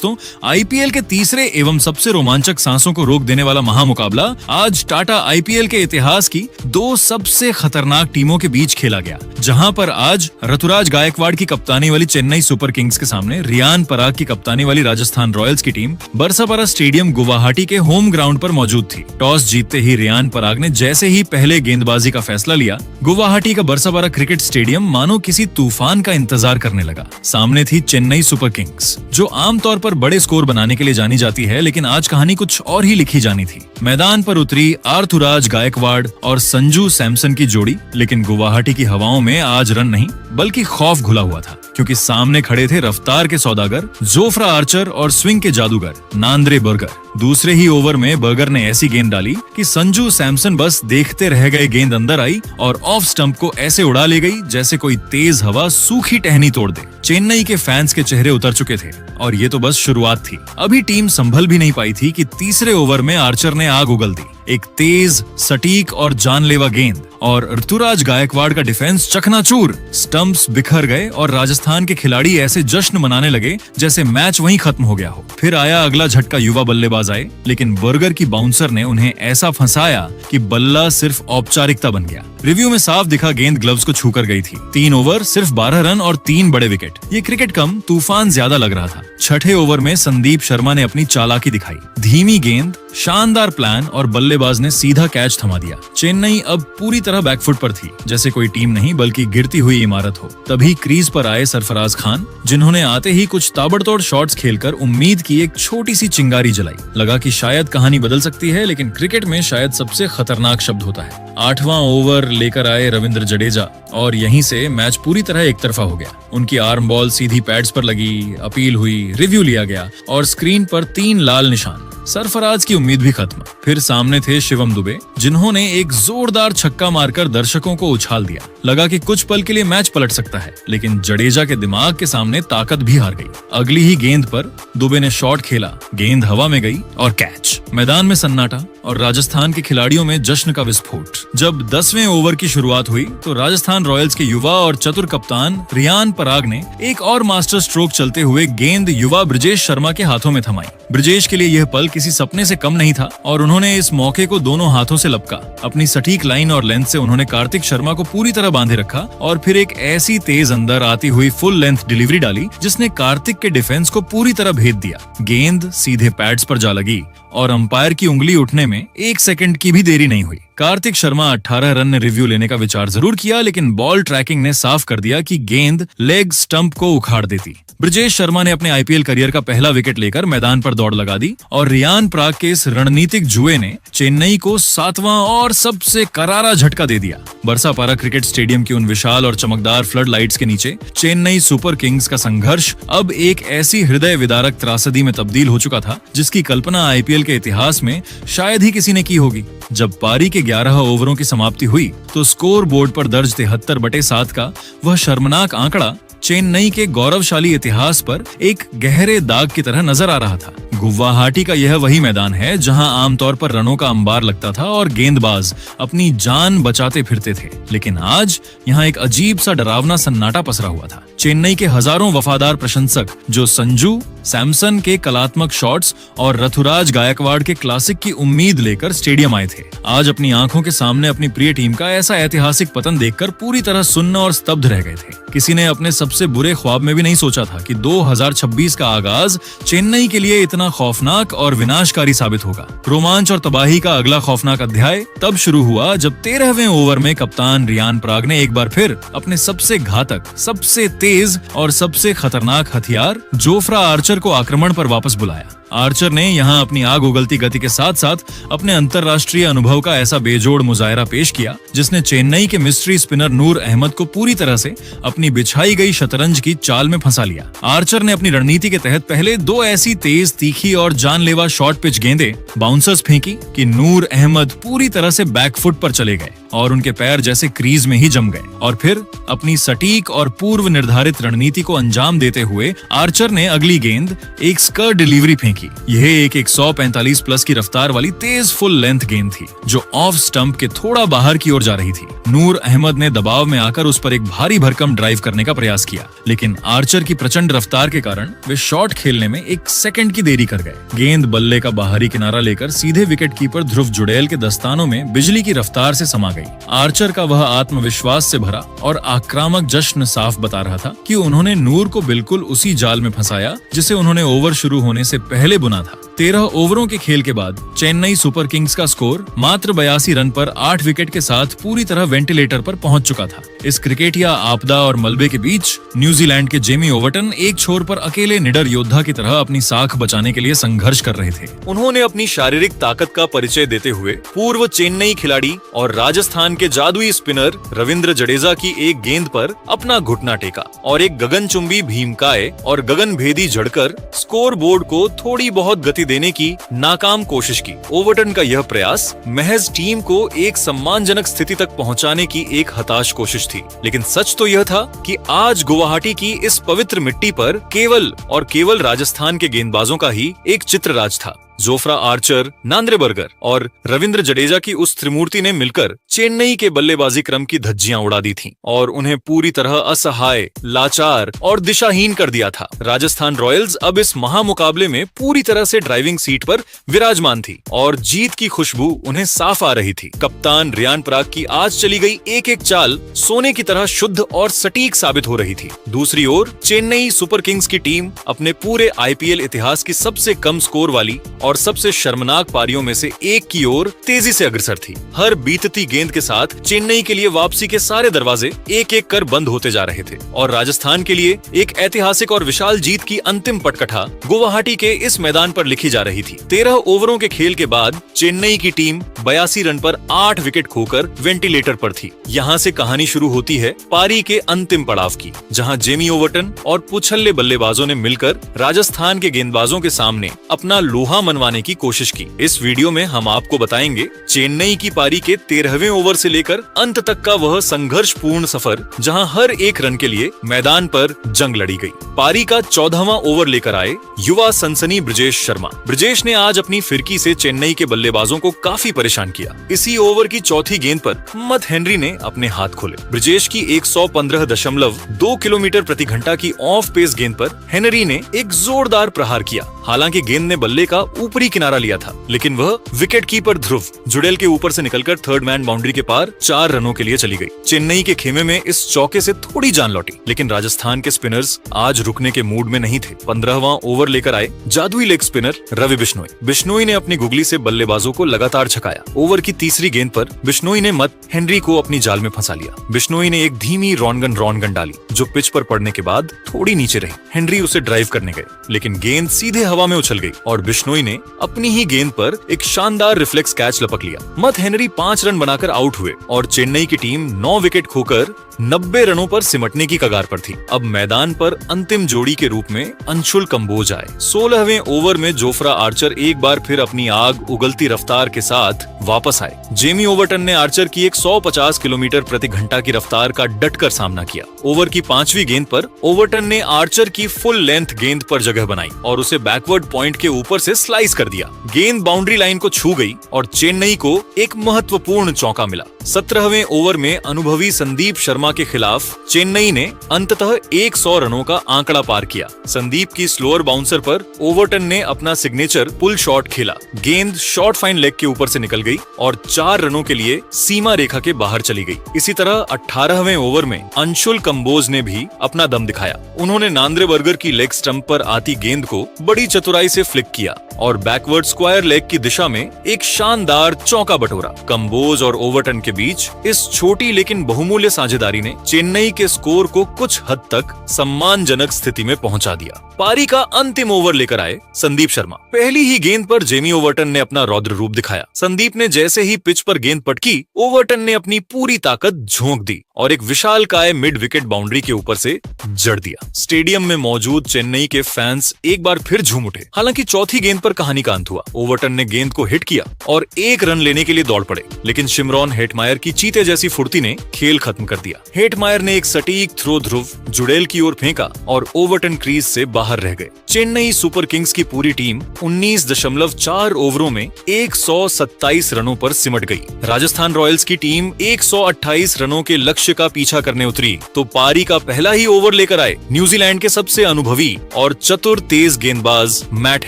दोस्तों, आईपीएल के तीसरे एवं सबसे रोमांचक सांसों को रोक देने वाला महामुकाबला आज टाटा आईपीएल के इतिहास की दो सबसे खतरनाक टीमों के बीच खेला गया, जहां पर आज ऋतुराज गायकवाड़ की कप्तानी वाली चेन्नई सुपर किंग्स के सामने रियान पराग की कप्तानी वाली राजस्थान रॉयल्स की टीम बरसापारा स्टेडियम गुवाहाटी के होम ग्राउंड पर मौजूद थी। टॉस जीतते ही रियान पराग ने जैसे ही पहले गेंदबाजी का फैसला लिया, गुवाहाटी का बरसापारा क्रिकेट स्टेडियम मानो किसी तूफान का इंतजार करने लगा। सामने थी चेन्नई सुपर किंग्स, जो आमतौर पर बड़े स्कोर बनाने के लिए जानी जाती है, लेकिन आज कहानी कुछ और ही लिखी जानी थी। मैदान पर उतरी ऋतुराज गायकवाड़ और संजू सैमसन की जोड़ी, लेकिन गुवाहाटी की हवाओं में आज रन नहीं बल्कि खौफ घुला हुआ था, क्योंकि सामने खड़े थे रफ्तार के सौदागर जोफ्रा आर्चर और स्विंग के जादूगर नांद्रे बर्गर। दूसरे ही ओवर में बर्गर ने ऐसी गेंद डाली कि संजू सैमसन बस देखते रह गए। गेंद अंदर आई और ऑफ स्टंप को ऐसे उड़ा ले गई जैसे कोई तेज हवा सूखी टहनी तोड़ दे। चेन्नई के फैंस के चेहरे उतर चुके थे और ये तो बस शुरुआत थी। अभी टीम संभल भी नहीं पाई थी कि तीसरे ओवर में आर्चर ने आग उगल दी। एक तेज, सटीक और जानलेवा गेंद और ऋतुराज गायकवाड़ का डिफेंस चकनाचूर। स्टंप्स बिखर गए और राजस्थान के खिलाड़ी ऐसे जश्न मनाने लगे जैसे मैच वहीं खत्म हो गया हो। फिर आया अगला झटका, युवा बल्लेबाज आए, लेकिन बर्गर की बाउंसर ने उन्हें ऐसा फंसाया कि बल्ला सिर्फ औपचारिकता बन गया। रिव्यू में साफ दिखा गेंद ग्लव्स को छूकर गई थी। 3 ओवर, सिर्फ 12 रन और 3 बड़े विकेट। ये क्रिकेट कम तूफान ज्यादा लग रहा था। छठे ओवर में संदीप शर्मा ने अपनी चालाकी दिखाई। धीमी गेंद, शानदार प्लान और बल्लेबाज ने सीधा कैच थमा दिया। चेन्नई अब पूरी तरह बैकफुट पर थी, जैसे कोई टीम नहीं बल्कि गिरती हुई इमारत हो। तभी क्रीज पर आए सरफराज खान, जिन्होंने आते ही कुछ ताबड़तोड़ शॉट्स खेलकर उम्मीद की एक छोटी सी चिंगारी जलाई। लगा कि शायद कहानी बदल सकती है, लेकिन क्रिकेट में शायद सबसे खतरनाक शब्द होता है। 8वां ओवर लेकर आए रविंद्र जडेजा और यहीं से मैच पूरी तरह एक तरफा हो गया। उनकी आर्म बॉल सीधी पैड्स पर लगी, अपील हुई, रिव्यू लिया गया और स्क्रीन पर 3 लाल निशान। सरफराज की उम्मीद भी खत्म। फिर सामने थे शिवम दुबे, जिन्होंने एक जोरदार छक्का मारकर दर्शकों को उछाल दिया। लगा कि कुछ पल के लिए मैच पलट सकता है, लेकिन जडेजा के दिमाग के सामने ताकत भी हार गई। अगली ही गेंद पर दुबे ने शॉट खेला, गेंद हवा में गई और कैच। मैदान में सन्नाटा और राजस्थान के खिलाड़ियों में जश्न का विस्फोट। जब 10वें ओवर की शुरुआत हुई तो राजस्थान रॉयल्स के युवा और चतुर कप्तान रियान पराग ने एक और मास्टर स्ट्रोक चलते हुए गेंद युवा ब्रिजेश शर्मा के हाथों में थमाई। ब्रिजेश के लिए यह पल किसी सपने से कम नहीं था और उन्होंने इस मौके को दोनों हाथों से लपका। अपनी सटीक लाइन और लेंथ से उन्होंने कार्तिक शर्मा को पूरी तरह बांधे रखा और फिर एक ऐसी तेज अंदर आती हुई फुल लेंथ डिलीवरी डाली जिसने कार्तिक के डिफेंस को पूरी तरह भेद दिया। गेंद सीधे पैड्स पर जा लगी और अंपायर की उंगली उठने में 1 सेकंड की भी देरी नहीं हुई। कार्तिक शर्मा 18 रन ने रिव्यू लेने का विचार जरूर किया, लेकिन बॉल ट्रैकिंग ने साफ कर दिया कि गेंद लेग स्टंप को उखाड़ देती। ब्रिजेश शर्मा ने अपने आईपीएल करियर का पहला विकेट लेकर मैदान पर दौड़ लगा दी और रियान पराग के इस रणनीतिक जुए ने चेन्नई को 7वां और सबसे करारा झटका दे दिया। बरसापारा क्रिकेट स्टेडियम की उन विशाल और चमकदार फ्लड लाइट्स के नीचे चेन्नई सुपर किंग्स का संघर्ष अब एक ऐसी हृदय विदारक त्रासदी में तब्दील हो चुका था जिसकी कल्पना आईपीएल के इतिहास में शायद ही किसी ने की होगी। जब पारी के 11 ओवरों की समाप्ति हुई तो स्कोर बोर्ड पर दर्ज 73/7 का वह शर्मनाक आंकड़ा चेन्नई के गौरवशाली इतिहास पर एक गहरे दाग की तरह नजर आ रहा था। गुवाहाटी का यह वही मैदान है जहां आमतौर पर रनों का अंबार लगता था और गेंदबाज अपनी जान बचाते फिरते थे, लेकिन आज यहां एक अजीब सा डरावना सन्नाटा पसरा हुआ था। चेन्नई के हजारों वफादार प्रशंसक जो संजू सैमसन के कलात्मक शॉट्स और ऋतुराज गायकवाड़ के क्लासिक की उम्मीद लेकर स्टेडियम आए थे, आज अपनी आंखों के सामने अपनी प्रिय टीम का ऐसा ऐतिहासिक पतन देखकर पूरी तरह सुन्न और स्तब्ध रह गए थे। किसी ने अपने सबसे बुरे ख्वाब में भी नहीं सोचा था कि 2026 का आगाज चेन्नई के लिए इतना खौफनाक और विनाशकारी साबित होगा। रोमांच और तबाही का अगला खौफनाक अध्याय तब शुरू हुआ जब 13वें ओवर में कप्तान रियान पराग ने एक बार फिर अपने सबसे घातक, सबसे तेज और सबसे खतरनाक हथियार जोफ्रा आर्चर को आक्रमण पर वापस बुलाया। आर्चर ने यहां अपनी आग उगलती गति के साथ साथ अपने अंतरराष्ट्रीय अनुभव का ऐसा बेजोड़ मुजाहरा पेश किया जिसने चेन्नई के मिस्ट्री स्पिनर नूर अहमद को पूरी तरह से अपनी बिछाई गई शतरंज की चाल में फंसा लिया। आर्चर ने अपनी रणनीति के तहत पहले 2 ऐसी तेज, तीखी और जानलेवा शॉर्ट पिच गेंदें बाउंसर्स फेंकी कि नूर अहमद पूरी तरह से बैकफुट पर चले गए और उनके पैर जैसे क्रीज में ही जम गए। और फिर अपनी सटीक और पूर्व निर्धारित रणनीति को अंजाम देते हुए आर्चर ने अगली गेंद एक स्कर डिलीवरी फेंकी। यह एक 145 प्लस की रफ्तार वाली तेज फुल लेंथ गेंद थी जो ऑफ स्टंप के थोड़ा बाहर की ओर जा रही थी। नूर अहमद ने दबाव में आकर उस पर एक भारी भरकम ड्राइव करने का प्रयास किया, लेकिन आर्चर की प्रचंड रफ्तार के कारण वे शॉट खेलने में 1 सेकंड की देरी कर गए। गेंद बल्ले का बाहरी किनारा लेकर सीधे विकेट कीपर ध्रुव जुड़ैल के दस्तानों में बिजली की रफ्तार से समा गई। आर्चर का वह आत्मविश्वास से भरा और आक्रामक जश्न साफ बता रहा था कि उन्होंने नूर को बिल्कुल उसी जाल में फंसाया जिसे उन्होंने ओवर शुरू होने से पहले बुना था। 13 ओवरों के खेल के बाद चेन्नई सुपर किंग्स का स्कोर मात्र 82 रन पर 8 विकेट के साथ पूरी तरह वेंटिलेटर पर पहुंच चुका था। इस क्रिकेटिया आपदा और मलबे के बीच न्यूजीलैंड के जेमी ओवर्टन एक छोर पर अकेले निडर योद्धा की तरह अपनी साख बचाने के लिए संघर्ष कर रहे थे। उन्होंने अपनी शारीरिक ताकत का परिचय देते हुए पूर्व चेन्नई खिलाड़ी और राजस्थान के जादुई स्पिनर रविंद्र जडेजा की एक गेंद पर अपना घुटना टेका और एक गगनचुंबी भीमकाय और गगनभेदी झड़कर स्कोर बोर्ड को थोड़ी बहुत गति देने की नाकाम कोशिश की। ओवर्टन का यह प्रयास महज टीम को एक सम्मानजनक स्थिति तक पहुंचाने की एक हताश कोशिश थी, लेकिन सच तो यह था कि आज गुवाहाटी की इस पवित्र मिट्टी पर केवल और केवल राजस्थान के गेंदबाजों का ही एक चित्रराज था। जोफ्रा आर्चर, नांद्रे बर्गर और रविंद्र जडेजा की उस त्रिमूर्ति ने मिलकर चेन्नई के बल्लेबाजी क्रम की धज्जियां उड़ा दी थीं और उन्हें पूरी तरह असहाय, लाचार और दिशाहीन कर दिया था। राजस्थान रॉयल्स अब इस महामुकाबले में पूरी तरह से ड्राइविंग सीट पर विराजमान थी और जीत की खुशबू उन्हें साफ आ रही थी। कप्तान रियान पराग की आज चली गई एक एक चाल सोने की तरह शुद्ध और सटीक साबित हो रही थी। दूसरी ओर चेन्नई सुपर किंग्स की टीम अपने पूरे आईपीएल इतिहास की सबसे कम स्कोर वाली और सबसे शर्मनाक पारियों में से एक की ओर तेजी से अग्रसर थी। हर बीतती गेंद के साथ चेन्नई के लिए वापसी के सारे दरवाजे एक एक कर बंद होते जा रहे थे और राजस्थान के लिए एक ऐतिहासिक और विशाल जीत की अंतिम पटकथा गुवाहाटी के इस मैदान पर लिखी जा रही थी। 13 ओवरों के खेल के बाद चेन्नई की टीम 82 रन पर 8 विकेट खोकर वेंटिलेटर पर थी। यहाँ से कहानी शुरू होती है पारी के अंतिम पड़ाव की, जहाँ जेमी ओवर्टन और पुछल्ले बल्लेबाजों ने मिलकर राजस्थान के गेंदबाजों के सामने अपना लोहा मनवाने की कोशिश की। इस वीडियो में हम आपको बताएंगे चेन्नई की पारी के 13वें ओवर से लेकर अंत तक का वह संघर्षपूर्ण सफर, जहां हर एक रन के लिए मैदान पर जंग लड़ी गई। पारी का 14वां ओवर लेकर आए युवा सनसनी ब्रिजेश शर्मा। ब्रिजेश ने आज अपनी फिरकी से चेन्नई के बल्लेबाजों को काफी परेशान किया। इसी ओवर की चौथी गेंद पर मत हेनरी ने अपने हाथ खोले। ब्रिजेश की 115.2 किलोमीटर प्रति घंटा की ऑफ पेस गेंद पर हेनरी ने एक जोरदार प्रहार किया। हालांकि गेंद ने बल्ले का ऊपरी किनारा लिया था, लेकिन वह विकेट कीपर ध्रुव जुड़ैल के ऊपर से निकलकर थर्ड मैन बाउंड्री के पार 4 रनों के लिए चली गई। चेन्नई के खेमे में इस चौके से थोड़ी जान लौटी, लेकिन राजस्थान के स्पिनर्स आज रुकने के मूड में नहीं थे। 15वां ओवर लेकर आए जादुई लेग स्पिनर रवि बिश्नोई। बिश्नोई ने अपनी गुगली से बल्लेबाजों को लगातार छकाया। ओवर की तीसरी गेंद पर बिश्नोई ने मत हेनरी को अपनी जाल में फंसा लिया। बिश्नोई ने एक धीमी रॉनगन डाली जो पिच पर पड़ने के बाद थोड़ी नीचे रही। हेनरी उसे ड्राइव करने गए, लेकिन गेंद सीधे हवा में उछल गई और बिश्नोई ने अपनी ही गेंद पर एक शानदार रिफ्लेक्स कैच लपक लिया। मत हेनरी 5 रन बनाकर आउट हुए और चेन्नई की टीम 9 विकेट खोकर 90 रनों पर सिमटने की कगार पर थी। अब मैदान पर अंतिम जोड़ी के रूप में अंशुल कंबोज आए। 16वें ओवर में जोफ्रा आर्चर एक बार फिर अपनी आग उगलती रफ्तार के साथ वापस आए। जेमी ओवर्टन ने आर्चर की 150 किलोमीटर प्रति घंटा की रफ्तार का डटकर सामना किया। ओवर की 5वीं गेंद पर ओवर्टन ने आर्चर की फुल लेंथ गेंद पर जगह बनाई और उसे बैकवर्ड पॉइंट के ऊपर से स्लाइस कर दिया। गेंद बाउंड्री लाइन को छू गई और चेन्नई को एक महत्वपूर्ण चौका मिला। 17वें ओवर में अनुभवी संदीप शर्मा के खिलाफ चेन्नई ने अंततः 100 रनों का आंकड़ा पार किया। संदीप की स्लोअर बाउंसर पर ओवर्टन ने अपना सिग्नेचर पुल शॉट खेला। गेंद शॉर्ट फाइन लेग के ऊपर से निकल गई और 4 रनों के लिए सीमा रेखा के बाहर चली गई। इसी तरह 18वें ओवर में अंशुल कंबोज ने भी अपना दम दिखाया। उन्होंने नांद्रे बर्गर की लेग स्टंप पर आती गेंद को बड़ी चतुराई से फ्लिक किया और बैकवर्ड स्क्वायर लेग की दिशा में एक शानदार चौका बटोरा। कंबोज और ओवर्टन के बीच इस छोटी लेकिन बहुमूल्य साझेदारी ने चेन्नई के स्कोर को कुछ हद तक सम्मानजनक स्थिति में पहुंचा दिया। पारी का अंतिम ओवर लेकर आए संदीप शर्मा। पहली ही गेंद पर जेमी ओवर्टन ने अपना रौद्र रूप दिखाया। संदीप ने जैसे ही पिच पर गेंद पटकी, ओवर्टन ने अपनी पूरी ताकत झोंक दी और एक विशालकाय मिड विकेट बाउंड्री के ऊपर से जड़ दिया। स्टेडियम में मौजूद चेन्नई के फैंस एक बार फिर झूम उठे। हालांकि चौथी गेंद पर कहानी का अंत हुआ। ओवरटन ने गेंद को हिट किया और 1 रन लेने के लिए दौड़ पड़े, लेकिन शिमरॉन हेटमायर की चीते जैसी फुर्ती ने खेल खत्म कर दिया। हेटमायर ने एक सटीक थ्रो ध्रुव जुड़ेल की ओर फेंका और ओवरटन क्रीज से बाहर रह गए। चेन्नई सुपर किंग्स की पूरी टीम 19.4 ओवरों में 127 रनों पर सिमट गई। राजस्थान रॉयल्स की टीम 128 रनों के लक्ष्य का पीछा करने उतरी तो पारी का पहला ही ओवर लेकर आए न्यूजीलैंड के सबसे अनुभवी और चतुर तेज गेंदबाज मैट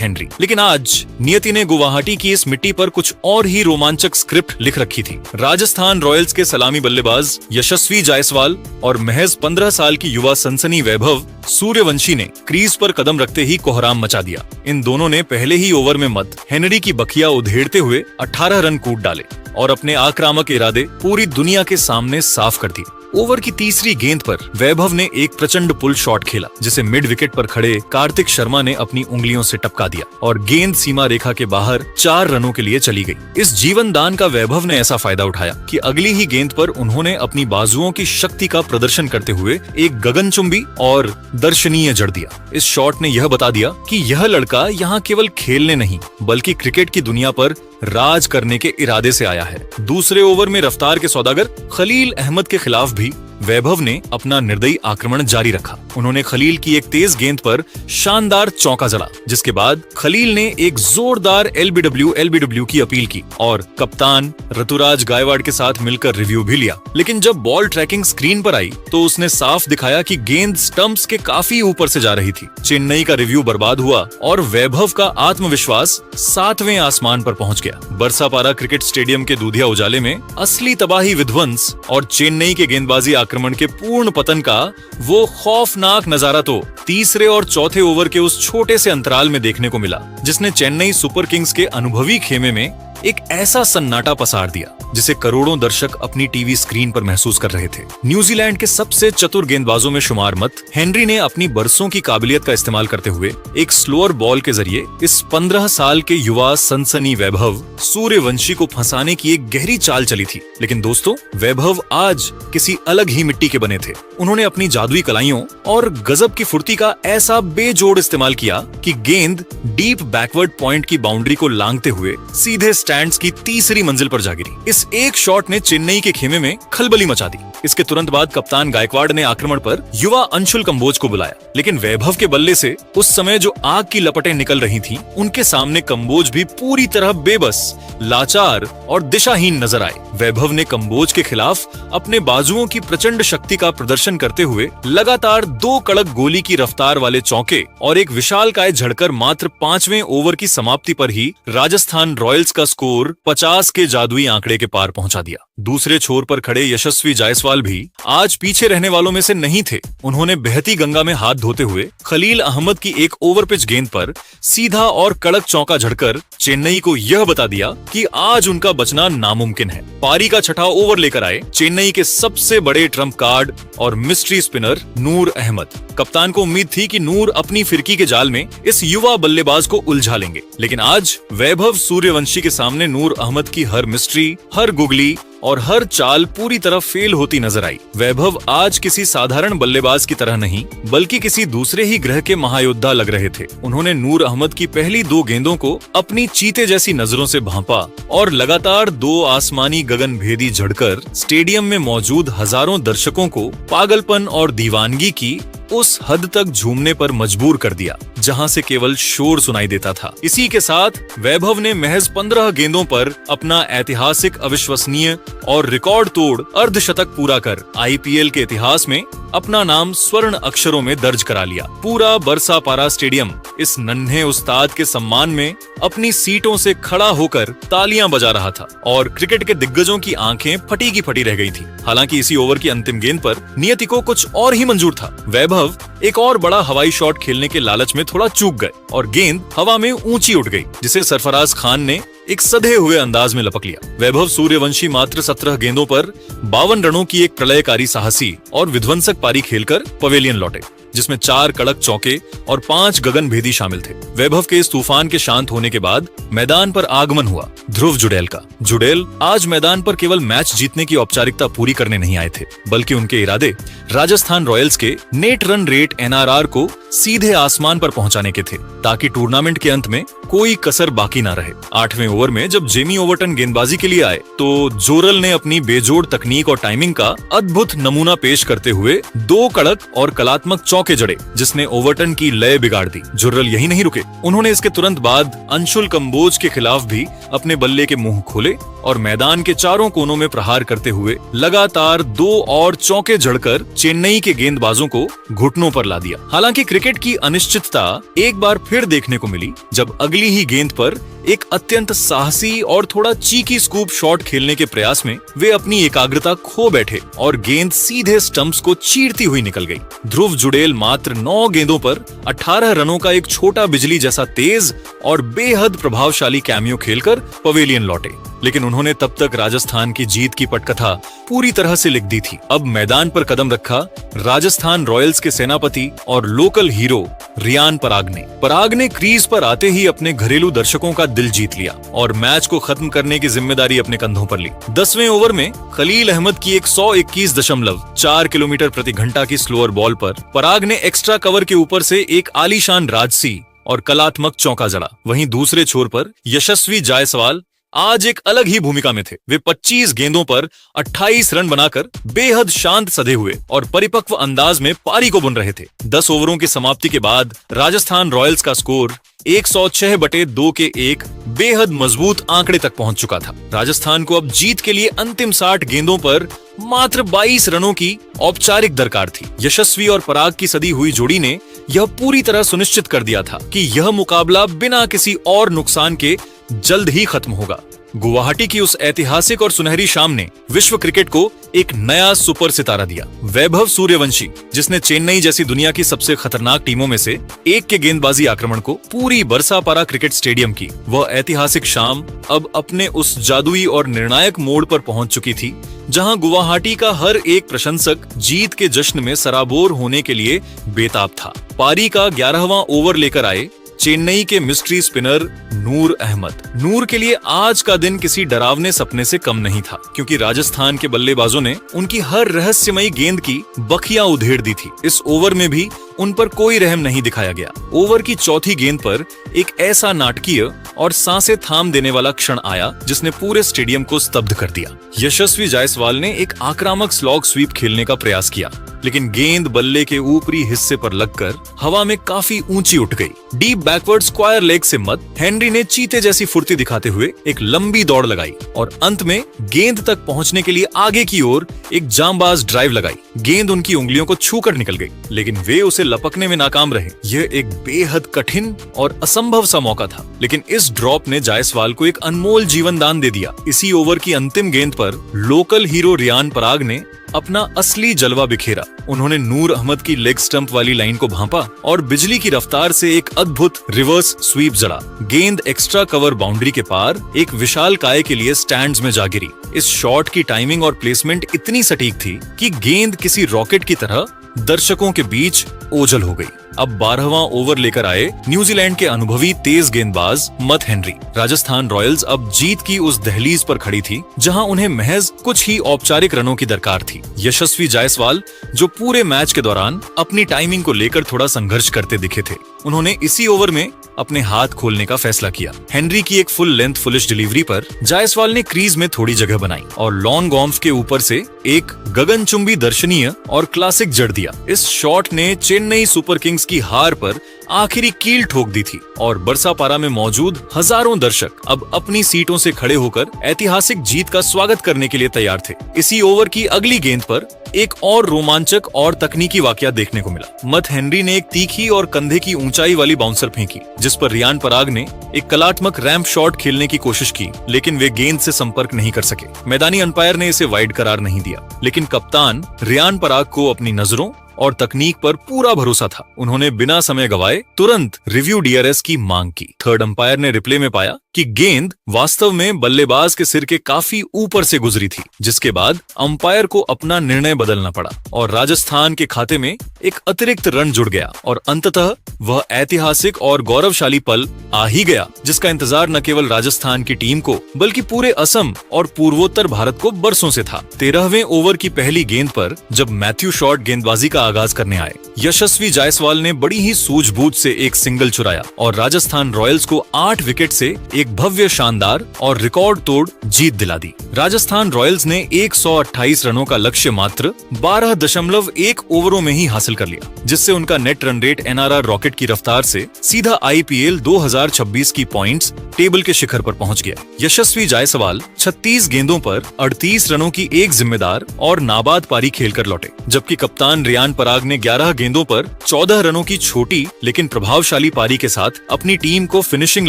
हेनरी। लेकिन आज नियति ने गुवाहाटी की इस मिट्टी पर कुछ और ही रोमांचक स्क्रिप्ट लिख रखी थी। राजस्थान रॉयल्स के सलामी बल्लेबाज यशस्वी जायसवाल और महज 15 साल की युवा सनसनी वैभव सूर्यवंशी ने क्रीज पर कदम रखते ही कोहराम मचा दिया। इन दोनों ने पहले ही ओवर में मत हेनरी की बखिया उधेड़ते हुए 18 रन कूट डाले और अपने आक्रामक इरादे पूरी दुनिया के सामने साफ कर दिए। ओवर की तीसरी गेंद पर वैभव ने एक प्रचंड पुल शॉट खेला, जिसे मिड विकेट पर खड़े कार्तिक शर्मा ने अपनी उंगलियों से टपका दिया और गेंद सीमा रेखा के बाहर 4 रनों के लिए चली गई। इस जीवन दान का वैभव ने ऐसा फायदा उठाया कि अगली ही गेंद पर उन्होंने अपनी बाजुओं की शक्ति का प्रदर्शन करते हुए एक गगनचुंबी और दर्शनीय जड़ दिया। इस शॉट ने यह बता दिया कि यह लड़का यहाँ केवल खेलने नहीं बल्कि क्रिकेट की दुनिया पर राज करने के इरादे से आया है। दूसरे ओवर में रफ्तार के सौदागर खलील अहमद के खिलाफ भी वैभव ने अपना निर्दयी आक्रमण जारी रखा। उन्होंने खलील की एक तेज गेंद पर शानदार चौका जड़ा, जिसके बाद खलील ने एक जोरदार एलबीडब्ल्यू की अपील की और कप्तान ऋतुराज गायकवाड़ के साथ मिलकर रिव्यू भी लिया। लेकिन जब बॉल ट्रैकिंग स्क्रीन पर आई तो उसने साफ दिखाया कि गेंद स्टंप्स के काफी ऊपर से जा रही थी। चेन्नई का रिव्यू बर्बाद हुआ और वैभव का आत्मविश्वास 7वें आसमान पर पहुंच गया। बरसापारा क्रिकेट स्टेडियम के दूधिया उजाले में असली तबाही विध्वंस और चेन्नई के गेंदबाजी आक्रमण के पूर्ण पतन का वो खौफनाक नजारा तो तीसरे और चौथे ओवर के उस छोटे से अंतराल में देखने को मिला, जिसने चेन्नई सुपर किंग्स के अनुभवी खेमे में एक ऐसा सन्नाटा पसार दिया जिसे करोड़ों दर्शक अपनी टीवी स्क्रीन पर महसूस कर रहे थे। न्यूजीलैंड के सबसे चतुर गेंदबाजों में शुमार मत हेनरी ने अपनी बरसों की काबिलियत का इस्तेमाल करते हुए एक स्लोअर बॉल के जरिए इस 15 साल के युवा सनसनी वैभव सूर्यवंशी को फंसाने की एक गहरी चाल चली थी। लेकिन दोस्तों, वैभव आज किसी अलग ही मिट्टी के बने थे। उन्होंने अपनी जादुई कलाइयों और गजब की फुर्ती का ऐसा बेजोड़ इस्तेमाल किया कि गेंद डीप बैकवर्ड पॉइंट की बाउंड्री को लांघते हुए सीधे स्टैंड्स की तीसरी मंजिल पर जा गिरी। इस एक शॉट ने चेन्नई के खेमे में खलबली मचा दी। इसके तुरंत बाद कप्तान गायकवाड़ ने आक्रमण पर युवा अंशुल कंबोज को बुलाया, लेकिन वैभव के बल्ले से उस समय जो आग की लपटें निकल रही थीं, उनके सामने कंबोज भी पूरी तरह बेबस, लाचार और दिशाहीन नजर आए। वैभव ने कंबोज के खिलाफ अपने बाजुओं की प्रचंड शक्ति का प्रदर्शन करते हुए लगातार 2 कड़क गोली की रफ्तार वाले चौके और एक विशालकाय झड़कर मात्र 5वें ओवर की समाप्ति पर ही राजस्थान रॉयल्स का स्कोर 50 के जादुई आंकड़े के पार पहुंचा दिया। दूसरे छोर पर खड़े यशस्वी जायसवाल भी आज पीछे रहने वालों में से नहीं थे। उन्होंने बहती गंगा में हाथ धोते हुए खलील अहमद की एक ओवर पिच गेंद पर सीधा और कड़क चौका झड़कर चेन्नई को यह बता दिया कि आज उनका बचना नामुमकिन है। पारी का छठा ओवर लेकर आए चेन्नई के सबसे बड़े ट्रम्प कार्ड और मिस्ट्री स्पिनर नूर अहमद। कप्तान को उम्मीद थी कि नूर अपनी फिरकी के जाल में इस युवा बल्लेबाज को उलझा लेंगे, लेकिन आज वैभव सूर्यवंशी के सामने नूर अहमद की हर मिस्ट्री, हर गुगली और हर चाल पूरी तरह फेल होती नजर आई। वैभव आज किसी साधारण बल्लेबाज की तरह नहीं बल्कि किसी दूसरे ही ग्रह के महायोद्धा लग रहे थे। उन्होंने नूर अहमद की पहली 2 गेंदों को अपनी चीते जैसी नजरों से भांपा और लगातार 2 आसमानी गगन भेदी झड़कर स्टेडियम में मौजूद हजारों दर्शकों को पागलपन और दीवानगी की उस हद तक झूमने पर मजबूर कर दिया जहां से केवल शोर सुनाई देता था। इसी के साथ वैभव ने महज 15 गेंदों पर अपना ऐतिहासिक, अविश्वसनीय और रिकॉर्ड तोड़ अर्धशतक पूरा कर आईपीएल के इतिहास में अपना नाम स्वर्ण अक्षरों में दर्ज करा लिया। पूरा बरसापारा स्टेडियम इस नन्हे उस्ताद के सम्मान में अपनी सीटों से खड़ा होकर तालियां बजा रहा था और क्रिकेट के दिग्गजों की आंखें फटी की फटी रह गई थी। हालांकि इसी ओवर की अंतिम गेंद पर नियति को कुछ और ही मंजूर था। वैभव एक और बड़ा हवाई शॉट खेलने के लालच में थोड़ा चूक गए और गेंद हवा में ऊंची उठ गई, जिसे सरफराज खान ने एक सधे हुए अंदाज में लपक लिया। वैभव सूर्यवंशी मात्र 17 गेंदों पर 52 रनों की एक प्रलयकारी साहसी और विध्वंसक पारी खेलकर पवेलियन लौटे, जिसमें 4 कड़क चौके और 5 गगन भेदी शामिल थे। वैभव के इस तूफान के शांत होने के बाद मैदान पर आगमन हुआ ध्रुव जुड़ेल का। जुड़ेल आज मैदान पर केवल मैच जीतने की औपचारिकता पूरी करने नहीं आए थे, बल्कि उनके इरादे राजस्थान रॉयल्स के नेट रन रेट NRR को सीधे आसमान पर पहुंचाने के थे, ताकि टूर्नामेंट के अंत में कोई कसर बाकी ना रहे। 8वें ओवर में जब जेमी ओवर्टन गेंदबाजी के लिए आए तो जोरल ने अपनी बेजोड़ तकनीक और टाइमिंग का अद्भुत नमूना पेश करते हुए 2 कड़क और कलात्मक चौके जड़े, जिसने ओवर्टन की लय बिगाड़ दी। जोरल यही नहीं रुके, उन्होंने इसके तुरंत बाद अंशुल कंबोज के खिलाफ भी अपने बल्ले के मुंह खोले और मैदान के चारों कोनों में प्रहार करते हुए लगातार 2 और चौके जड़कर चेन्नई के गेंदबाजों को घुटनों पर ला दिया। हालांकि क्रिकेट की अनिश्चितता एक बार फिर देखने को मिली, जब अगली ही गेंद पर एक अत्यंत साहसी और थोड़ा चीकी स्कूप शॉट खेलने के प्रयास में वे अपनी एकाग्रता खो बैठे और गेंद सीधे स्टंप्स को चीरती हुई निकल गई। ध्रुव जुड़ेल मात्र 9 गेंदों पर 18 रनों का एक छोटा बिजली जैसा तेज और बेहद प्रभावशाली कैमियो खेलकर पवेलियन लौटे, लेकिन उन्होंने तब तक राजस्थान की जीत की पटकथा पूरी तरह से लिख दी थी। अब मैदान पर कदम रखा राजस्थान रॉयल्स के सेनापति और लोकल हीरो रियान पराग ने क्रीज पर आते ही अपने घरेलू दर्शकों का दिल जीत लिया और मैच को खत्म करने की जिम्मेदारी अपने कंधों पर ली। 10वें ओवर में खलील अहमद की एक 121.4 किलोमीटर प्रति घंटा की स्लोअर बॉल पर पराग ने एक्स्ट्रा कवर के ऊपर से एक आलीशान राजसी और कलात्मक चौका जड़ा। वहीं दूसरे छोर पर यशस्वी जायसवाल आज एक अलग ही भूमिका में थे। वे 25 गेंदों पर 28 रन बनाकर बेहद शांत सधे हुए और परिपक्व अंदाज में पारी को बुन रहे थे। 10 ओवरों की समाप्ति के बाद राजस्थान रॉयल्स का स्कोर 106/2 के एक बेहद मजबूत आंकड़े तक पहुंच चुका था। राजस्थान को अब जीत के लिए अंतिम 60 गेंदों पर मात्र 22 रनों की औपचारिक दरकार थी। यशस्वी और पराग की सदी हुई जोड़ी ने यह पूरी तरह सुनिश्चित कर दिया था कि यह मुकाबला बिना किसी और नुकसान के जल्द ही खत्म होगा। गुवाहाटी की उस ऐतिहासिक और सुनहरी शाम ने विश्व क्रिकेट को एक नया सुपर सितारा दिया। वैभव सूर्यवंशी, जिसने चेन्नई जैसी दुनिया की सबसे खतरनाक टीमों में से एक के गेंदबाजी आक्रमण को पूरी बरसापारा क्रिकेट स्टेडियम की, वह ऐतिहासिक शाम अब अपने उस जादुई और निर्णायक मोड़ पर पहुंच चुकी थी, जहां गुवाहाटी का हर एक प्रशंसक जीत के जश्न में सराबोर होने के लिए बेताब था। पारी का 11वां ओवर लेकर आए चेन्नई के मिस्ट्री स्पिनर नूर अहमद। नूर के लिए आज का दिन किसी डरावने सपने से कम नहीं था, क्योंकि राजस्थान के बल्लेबाजों ने उनकी हर रहस्यमयी गेंद की बखियां उधेड़ दी थी। इस ओवर में भी उन पर कोई रहम नहीं दिखाया गया। ओवर की चौथी गेंद पर एक ऐसा नाटकीय और सांसें थाम देने वाला क्षण आया जिसने पूरे स्टेडियम को स्तब्ध कर दिया। यशस्वी जायसवाल ने एक आक्रामक स्लॉग स्वीप खेलने का प्रयास किया, लेकिन गेंद बल्ले के ऊपरी हिस्से पर लगकर हवा में काफी ऊंची उठ गई। डीप बैकवर्ड स्क्वायर लेग से मत हेनरी ने चीते जैसी फुर्ती दिखाते हुए एक लंबी दौड़ लगाई और अंत में गेंद तक पहुंचने के लिए आगे की ओर एक जांबाज ड्राइव लगाई। गेंद उनकी उंगलियों को छूकर निकल गई, लेकिन वे उसे लपकने में नाकाम रहे। यह एक बेहद कठिन और असंभव सा मौका था, लेकिन इस ड्रॉप ने जायसवाल को एक अनमोल जीवन दान दे दिया। इसी ओवर की अंतिम गेंद पर लोकल हीरो रियान पराग ने अपना असली जलवा बिखेरा। उन्होंने नूर अहमद की लेग स्टंप वाली लाइन को भांपा और बिजली की रफ्तार से एक अद्भुत रिवर्स स्वीप जड़ा। गेंद एक्स्ट्रा कवर बाउंड्री के पार एक विशाल काय के लिए स्टैंड्स में जा गिरी। इस शॉट की टाइमिंग और प्लेसमेंट इतनी सटीक थी कि गेंद किसी रॉकेट की तरह दर्शकों के बीच ओझल हो गई। अब 12वां ओवर लेकर आए न्यूजीलैंड के अनुभवी तेज गेंदबाज मत हेनरी। राजस्थान रॉयल्स अब जीत की उस दहलीज पर खड़ी थी जहां उन्हें महज कुछ ही औपचारिक रनों की दरकार थी। यशस्वी जायसवाल, जो पूरे मैच के दौरान अपनी टाइमिंग को लेकर थोड़ा संघर्ष करते दिखे थे, उन्होंने इसी ओवर में अपने हाथ खोलने का फैसला किया। हेनरी की एक फुल लेंथ फुलिश डिलीवरी पर जायसवाल ने क्रीज में थोड़ी जगह बनाई और लॉन गॉम्फ के ऊपर से एक गगनचुंबी दर्शनीय और क्लासिक जड़ दिया। इस शॉट ने चेन्नई सुपर किंग्स की हार पर आखिरी कील ठोक दी थी और बरसापारा में मौजूद हजारों दर्शक अब अपनी सीटों से खड़े होकर ऐतिहासिक जीत का स्वागत करने के लिए तैयार थे। इसी ओवर की अगली गेंद पर एक और रोमांचक और तकनीकी वाकया देखने को मिला। मत हेनरी ने एक तीखी और कंधे की ऊंचाई वाली बाउंसर फेंकी, जिस पर रियान पराग ने एक कलात्मक रैंप शॉट खेलने की कोशिश की, लेकिन वे गेंद से संपर्क नहीं कर सके। मैदानी अंपायर ने इसे वाइड करार नहीं दिया, लेकिन कप्तान रियान पराग को अपनी नजरों और तकनीक पर पूरा भरोसा था। उन्होंने बिना समय गवाए तुरंत रिव्यू डीआरएस की मांग की। थर्ड अंपायर ने रिप्ले में पाया कि गेंद वास्तव में बल्लेबाज के सिर के काफी ऊपर से गुजरी थी, जिसके बाद अंपायर को अपना निर्णय बदलना पड़ा और राजस्थान के खाते में एक अतिरिक्त रन जुड़ गया और अंततः वह ऐतिहासिक और गौरवशाली पल आ ही गया, जिसका इंतजार न केवल राजस्थान की टीम को बल्कि पूरे असम और पूर्वोत्तर भारत को बरसों से था। 13वें ओवर की पहली गेंद पर जब मैथ्यू शॉट गेंदबाजी का आगाज करने आए। यशस्वी जायसवाल ने बड़ी ही सूझबूझ से एक सिंगल चुराया और राजस्थान रॉयल्स को 8 विकेट से एक भव्य, शानदार और रिकॉर्ड तोड़ जीत दिला दी। राजस्थान रॉयल्स ने 128 रनों का लक्ष्य मात्र 12.1 ओवरों में ही हासिल कर लिया, जिससे उनका net run rate NRR rocket की रफ्तार से सीधा IPL 2026 की पॉइंट्स टेबल के शिखर पर पहुंच गया। यशस्वी जायसवाल 36 गेंदों पर 38 रनों की एक जिम्मेदार और नाबाद पारी खेलकर लौटे, जबकि कप्तान रियान पराग ने 11 गेंदों पर 14 रनों की छोटी लेकिन प्रभावशाली पारी के साथ अपनी टीम को फिनिशिंग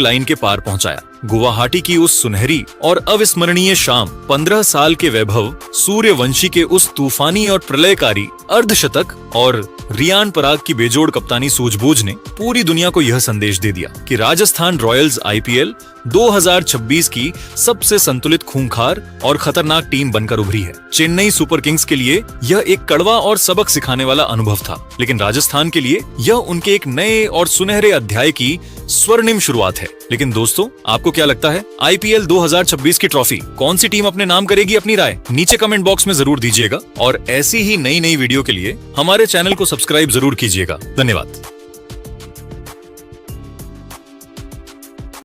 लाइन के पार पहुंचाया। गुवाहाटी की उस सुनहरी और अविस्मरणीय शाम, 15 साल के वैभव सूर्यवंशी के उस तूफानी और प्रलयकारी अर्धशतक और रियान पराग की बेजोड़ कप्तानी सूझबूझ ने पूरी दुनिया को यह संदेश दे दिया कि राजस्थान रॉयल्स IPL 2026 की सबसे संतुलित, खूंखार और खतरनाक टीम बनकर उभरी है। चेन्नई सुपर किंग्स के लिए यह एक कड़वा और सबक सिखाने वाला अनुभव था, लेकिन राजस्थान के लिए यह उनके एक नए और सुनहरे अध्याय की स्वर्णिम शुरुआत है। लेकिन दोस्तों, आपको क्या लगता है, IPL 2026 की ट्रॉफी कौन सी टीम अपने नाम करेगी? अपनी राय नीचे कमेंट बॉक्स में जरूर दीजिएगा और ऐसी ही नई वीडियो के लिए हमारे चैनल को सब्सक्राइब जरूर कीजिएगा। धन्यवाद।